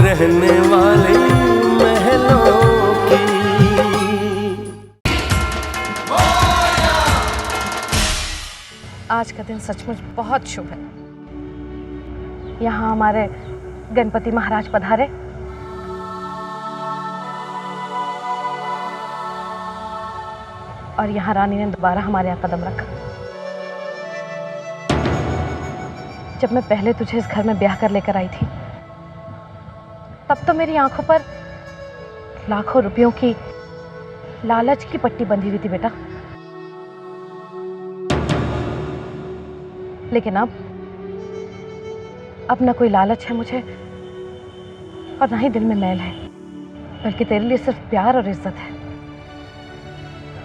रहने वाली महलों की। आज का दिन सचमुच बहुत शुभ है। यहाँ हमारे गणपति महाराज पधारे और यहाँ रानी ने दोबारा हमारे यहाँ कदम रखा। जब मैं पहले तुझे इस घर में ब्याह कर लेकर आई थी तब तो मेरी आंखों पर लाखों रुपयों की लालच की पट्टी बंधी हुई थी बेटा, लेकिन अब ना कोई लालच है मुझे और ना ही दिल में मैल है, बल्कि तेरे लिए सिर्फ प्यार और इज्जत है।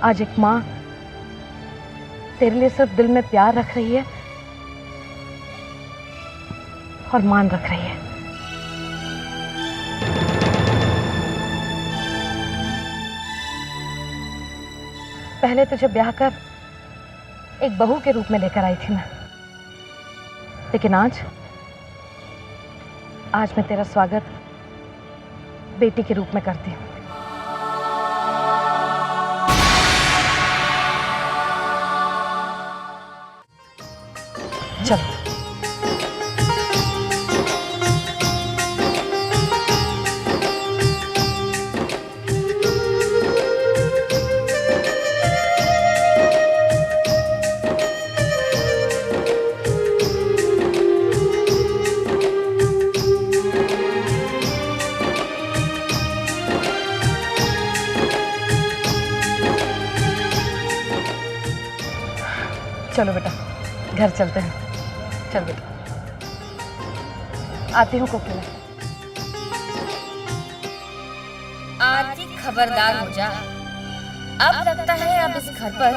आज एक माँ तेरे लिए सिर्फ दिल में प्यार रख रही है और मान रख रही है। पहले तुझे ब्याह कर एक बहू के रूप में लेकर आई थी मैं, लेकिन आज मैं तेरा स्वागत बेटी के रूप में करती हूँ। चल चलो बेटा घर चलते हैं। चल बेटा, आती हूँ कोकिला। आरती खबरदार हो जा, अब लगता है अब इस घर पर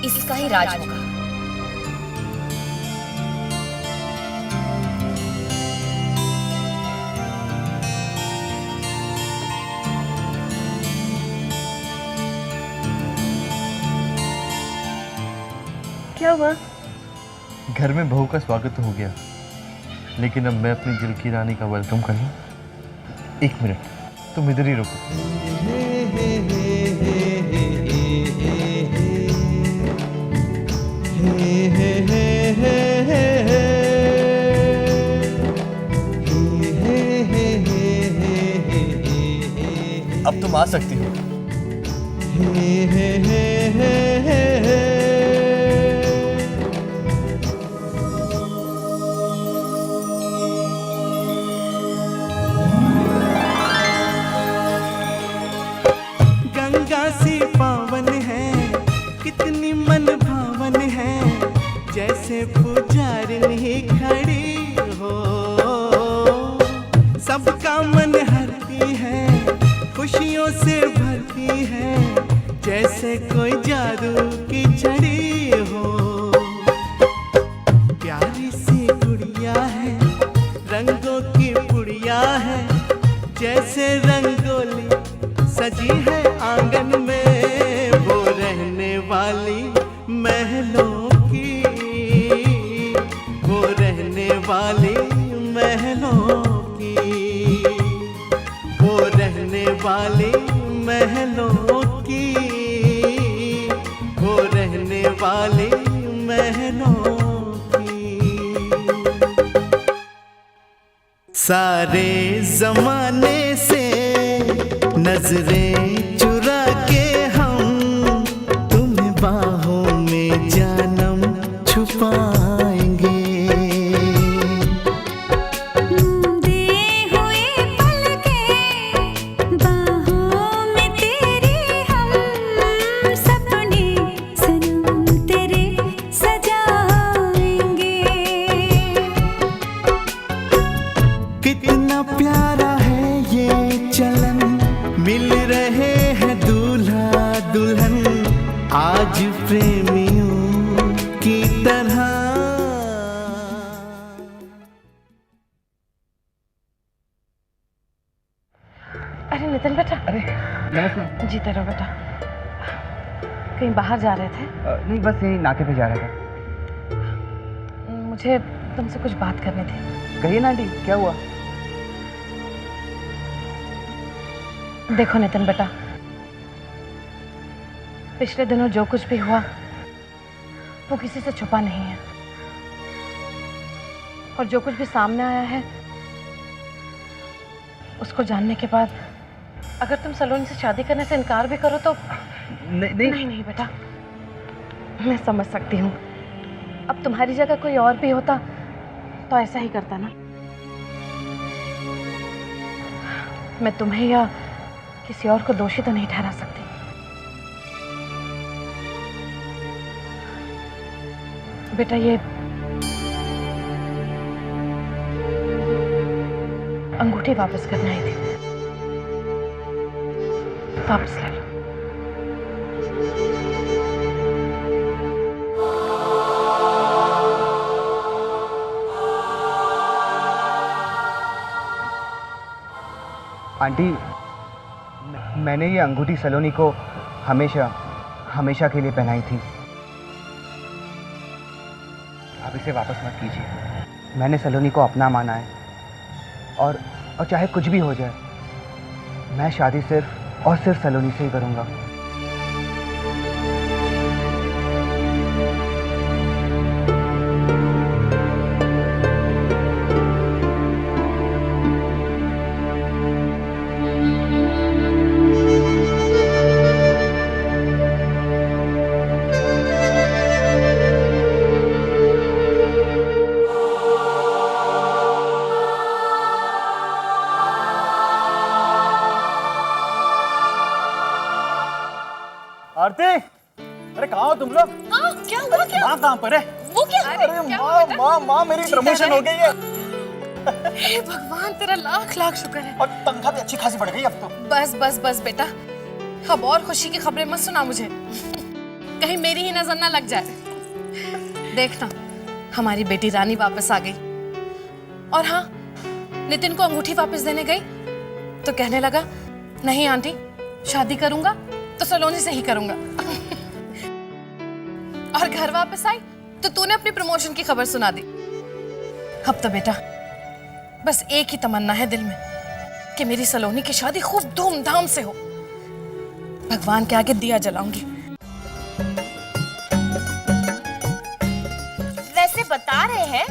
इसका ही राज होगा। क्या हुआ? घर में बहू का स्वागत तो हो गया, लेकिन अब मैं अपनी दिल की रानी का वेलकम कर लूं। एक मिनट, तुम इधर ही रुको। अब तुम आ सकती हो। सी पावन है, कितनी मन भावन है, जैसे पुजारिनी खड़ी हो, सबका मन हरती है, खुशियों से भरती है, जैसे कोई जादू की छड़ी हो। प्यारी सी गुड़िया है, रंगों की पुड़िया है, जैसे रंगोली सजी है आंगन में, वो रहने वाली महलों की, वो रहने वाली महलों की, वो रहने वाली महलों की, वो रहने वाली महलों की। सारे जमाने से नजरें चुरा के हम तुम्हें बाहों में जानम छुपाएंगे। मूंदे हुए पलकें बाहों में तेरी, हम सपने सनम तेरे सजाएंगे। कितना प्यारा है ये चलन, मिल रहे हैं दूल्हा दुल्हन आज प्रेमियों की तरह। अरे नितिन बेटा। अरे नमस्ते। जीते रहो बेटा। कहीं बाहर जा रहे थे? नहीं, बस यही नाके पे जा रहा था। मुझे तुमसे कुछ बात करनी थी। कहिए ना आंटी, क्या हुआ? देखो नितिन बेटा, पिछले दिनों जो कुछ भी हुआ वो किसी से छुपा नहीं है, और जो कुछ भी सामने आया है उसको जानने के बाद अगर तुम सलोनी से शादी करने से इनकार भी करो तो नहीं बेटा, मैं समझ सकती हूँ। अब तुम्हारी जगह कोई और भी होता तो ऐसा ही करता ना। मैं तुम्हें या किसी और को दोषी तो नहीं ठहरा सकती। बेटा ये अंगूठी वापस करने आई थी, वापस ले लो। आंटी, मैंने ये अंगूठी सलोनी को हमेशा हमेशा के लिए पहनाई थी। आप इसे वापस मत कीजिए। मैंने सलोनी को अपना माना है, और चाहे कुछ भी हो जाए, मैं शादी सिर्फ और सिर्फ सलोनी से ही करूँगा। आरती, अरे कहाँ हो तुम लोग? क्या हुआ? क्या माँ कहाँ पर है? वो क्या? अरे माँ मेरी प्रमोशन हो गई है। हे भगवान, तेरा लाख लाख शुक्र है। और तनख्वाह भी अच्छी खासी बढ़ गई अब तो। बस बस बस बेटा, अब और खुशी की खबरें मत सुना मुझे, कहीं मेरी ही नजर ना लग जाए। देखना, हमारी बेटी रानी वापस आ गई। और हाँ, नितिन को अंगूठी वापस देने गई तो कहने लगा, नहीं आंटी, शादी करूंगा तो सलोनी से ही करूंगा। और घर वापस आई तो तूने अपनी प्रमोशन की खबर सुना दी। अब तो बेटा बस एक ही तमन्ना है दिल में कि मेरी सलोनी की शादी खूब धूमधाम से हो। भगवान के आगे दिया जलाऊंगी। वैसे बता रहे हैं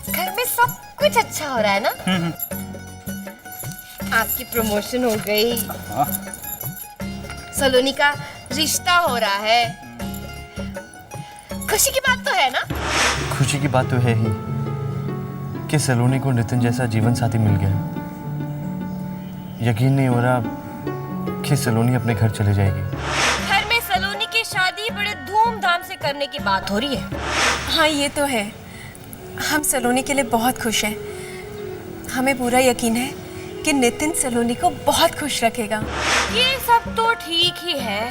घर में सब कुछ अच्छा हो रहा है ना? आपकी प्रमोशन हो गई, सलोनी का रिश्ता हो रहा है, खुशी की बात तो है ना? खुशी की बात तो है ही कि सलोनी को नितिन जैसा जीवन साथी मिल गया। यकीन नहीं हो रहा कि सलोनी अपने घर चले जाएगी। घर में सलोनी की शादी बड़े धूमधाम से करने की बात हो रही है। हाँ, ये तो है। हम सलोनी के लिए बहुत खुश हैं। हमें पूरा यकीन है कि नितिन सलोनी को बहुत खुश रखेगा। ये सब तो ठीक ही है,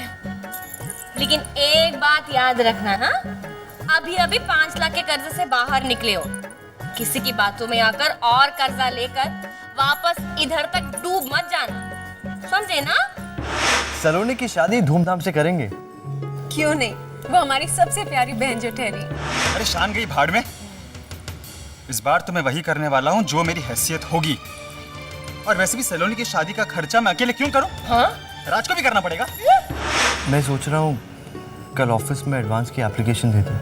लेकिन एक बात याद रखना ना, अभी अभी 5 लाख के कर्जे से बाहर निकले हो। किसी की बातों में आकर और कर्जा लेकर वापस इधर तक डूब मत जाना, समझे ना? सलोनी की शादी धूमधाम से करेंगे। क्यों नहीं, वो हमारी सबसे प्यारी बहन जो ठहरी। अरे शान गई भाड़ में। इस बार तो मैं वही करने वाला हूँ जो मेरी हैसियत होगी। और वैसे भी सलोनी की शादी का खर्चा मैं अकेले क्यों करूँ? हाँ? राज को भी करना पड़ेगा। मैं सोच रहा हूँ कल ऑफिस में एडवांस की एप्लीकेशन दे दूँ।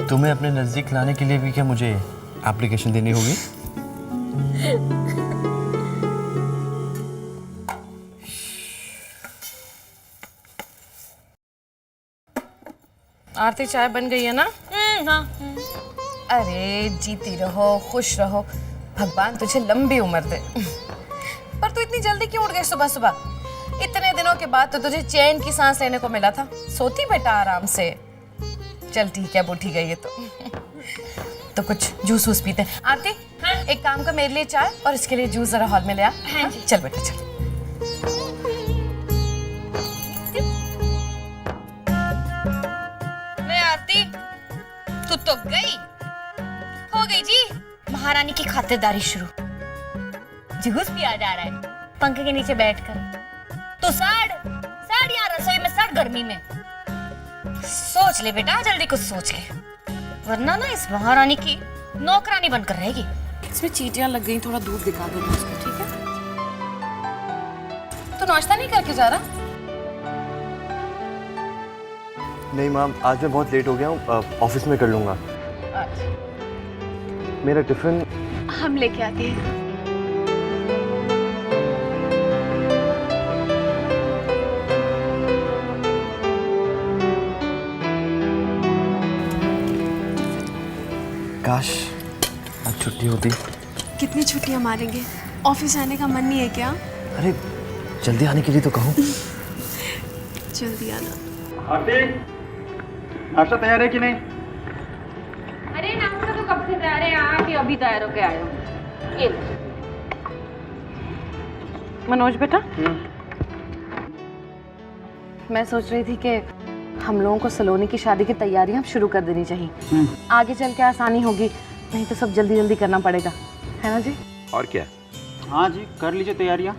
तुम्हें अपने नजदीक लाने के लिए भी क्या मुझे एप्लीकेशन देनी होगी? आरती, चाय बन गई है ना? हाँ। अरे जीती रहो, खुश रहो, भगवान तुझे लंबी उम्र दे। पर तू इतनी जल्दी क्यों उठ गई सुबह सुबह? इतने दिनों के बाद तो तुझे चैन की सांस लेने को मिला था। सोती बेटा आराम से। चल ठीक है, अब उठी गई है तो कुछ जूस वूस पीते हैं। आरती, हाँ? एक काम कर, मेरे लिए चाय और इसके लिए जूस जरा हॉल में ले आ। हाँ जी। चल बेटा चल। मैं आरती, तू तो गई। हो गई जी महारानी की खातिरदारी शुरू। जूस पिया जा रहा है पंखे के नीचे बैठकर। तो साड़ यहाँ रसोई में साड़ गर्मी में। सोच ले बेटा, जल्दी कुछ सोच ले, वरना ना इस महारानी की नौकरानी बनकर रहेगी। इसमें चीटियां लग गई, थोड़ा दूध दिखा देना उसको, ठीक है? तो नाश्ता नहीं करके जा रहा? नहीं मैम, आज मैं बहुत लेट हो गया हूँ, ऑफिस में कर लूँगा। मेरा टिफिन हम लेके आते हैं। काश आज छुट्टी होती। कितनी छुट्टियां मारेंगे? ऑफिस आने का मन नहीं है क्या? अरे जल्दी आने के लिए तो कहो। जल्दी आना। आरती, नाश्ता तैयार है कि नहीं? अरे नाश्ता तो कब से तैयार है, आप ही अभी तैयार होके आए हो। ये लो। मनोज बेटा, मैं सोच रही थी कि हम लोगों को सलोनी की शादी की तैयारियां शुरू कर देनी चाहिए। आगे चल के आसानी होगी, नहीं तो सब जल्दी जल्दी करना पड़ेगा, है ना जी? और क्या? हाँ जी, कर लीजिए तैयारियाँ।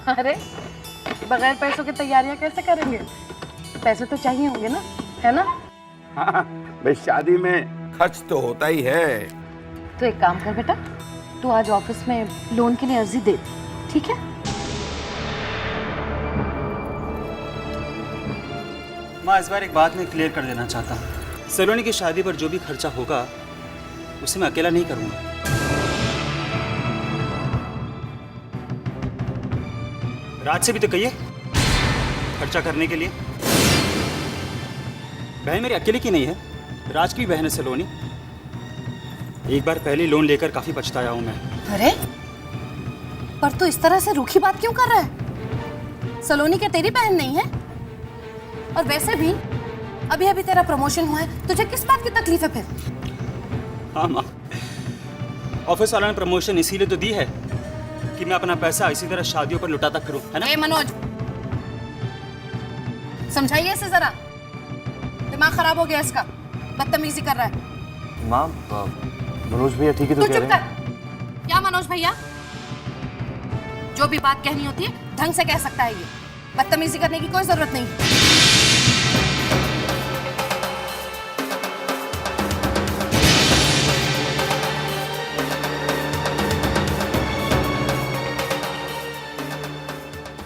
अरे बगैर पैसों की तैयारियां कैसे करेंगे? पैसे तो चाहिए होंगे ना, है ना? हाँ, भाई शादी में खर्च तो होता ही है। तो एक काम कर बेटा, तू आज ऑफिस में लोन के लिए अर्जी दे, ठीक है? माँ, इस बार एक बात मैं क्लियर कर देना चाहता हूँ। सलोनी की शादी पर जो भी खर्चा होगा उसे मैं अकेला नहीं करूँगा। राज से भी तो कहिए खर्चा करने के लिए। बहन मेरी अकेले की नहीं है, राज की भी बहन है सलोनी। एक बार पहले लोन लेकर काफी पछताया हूं मैं। अरे पर तू इस तरह से रूखी बात क्यों कर रहा है? सलोनी क्या तेरी बहन नहीं है? और वैसे भी अभी अभी तेरा प्रमोशन हुआ है, तुझे किस बात की तकलीफ है फिर? हाँ माँ, ऑफिस वालों ने प्रमोशन इसीलिए तो दी है कि मैं अपना पैसा इसी तरह शादियों पर लुटाता करूं, है ना? ए मनोज, समझाइए इसे जरा, दिमाग खराब हो गया इसका, बदतमीजी कर रहा है। माँ, मनोज भैया ठीक है तो तू कह चुप रहे कर। हैं। क्या मनोज भैया? जो भी बात कहनी होती है ढंग से कह सकता है, ये बदतमीजी करने की कोई जरूरत नहीं।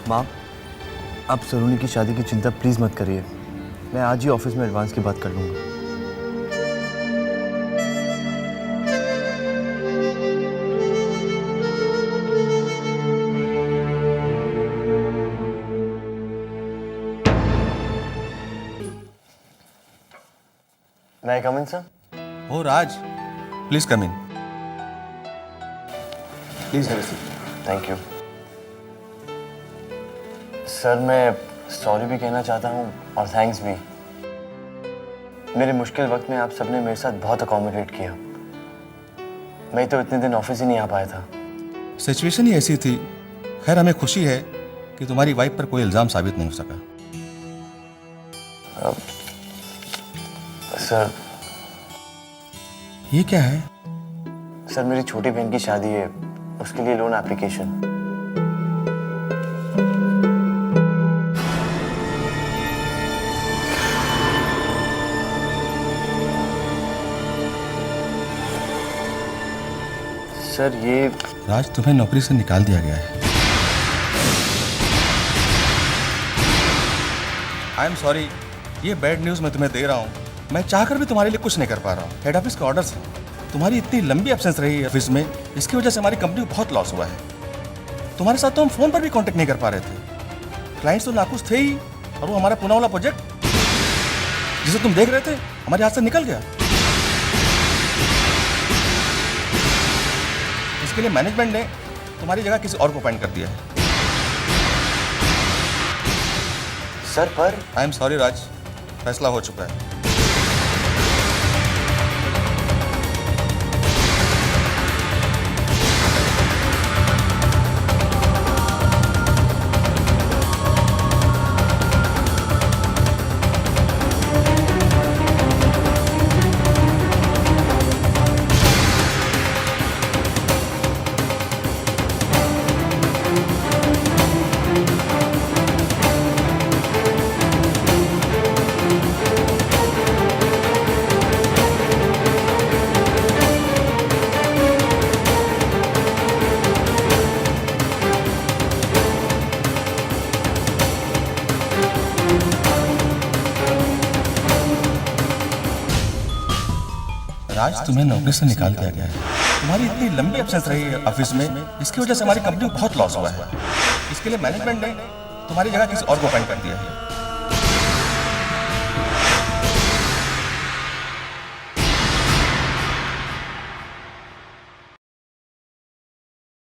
माँ, आप सलोनी की शादी की चिंता प्लीज़ मत करिए। मैं आज ही ऑफिस में एडवांस की बात कर लूँगा। मैं come in sir? Oh Raj, please come in. Please thank you sir. मैं सॉरी भी कहना चाहता हूँ और थैंक्स भी। मेरे मुश्किल वक्त में आप सबने मेरे साथ बहुत अकोमोडेट किया। मैं तो इतने दिन ऑफिस ही नहीं आ पाया था। सिचुएशन ही ऐसी थी। खैर, हमें खुशी है कि तुम्हारी वाइफ पर कोई इल्जाम साबित नहीं हो सका। सर, ये क्या है? सर मेरी छोटी बहन की शादी है, उसके लिए लोन एप्लीकेशन। सर ये राज, तुम्हें नौकरी से निकाल दिया गया है। आई एम सॉरी, ये बैड न्यूज़ मैं तुम्हें दे रहा हूँ। मैं चाहकर भी तुम्हारे लिए कुछ नहीं कर पा रहा हूँ। हेड ऑफिस का ऑर्डर है। तुम्हारी इतनी लंबी एब्सेंस रही ऑफिस में, इसकी वजह से हमारी कंपनी को बहुत लॉस हुआ है। तुम्हारे साथ तो हम फोन पर भी कांटेक्ट नहीं कर पा रहे थे। क्लाइंट्स तो नाखुश थे ही, और वो हमारा पुणे वाला प्रोजेक्ट जिसे तुम देख रहे थे हमारे हाथ से निकल गया। इसके लिए मैनेजमेंट ने तुम्हारी जगह किसी और को अपॉइंट कर दिया है। सर पर आई एम सॉरी राज, फैसला हो चुका है। आज तुम्हें नौकरी से निकाल दिया गया है। तुम्हारी इतनी लंबी एब्सेंस रही है ऑफिस में, इसकी वजह से हमारी कंपनी को बहुत लॉस हुआ है। इसके लिए मैनेजमेंट ने तुम्हारी जगह किसी और को अपॉइंट कर दिया है।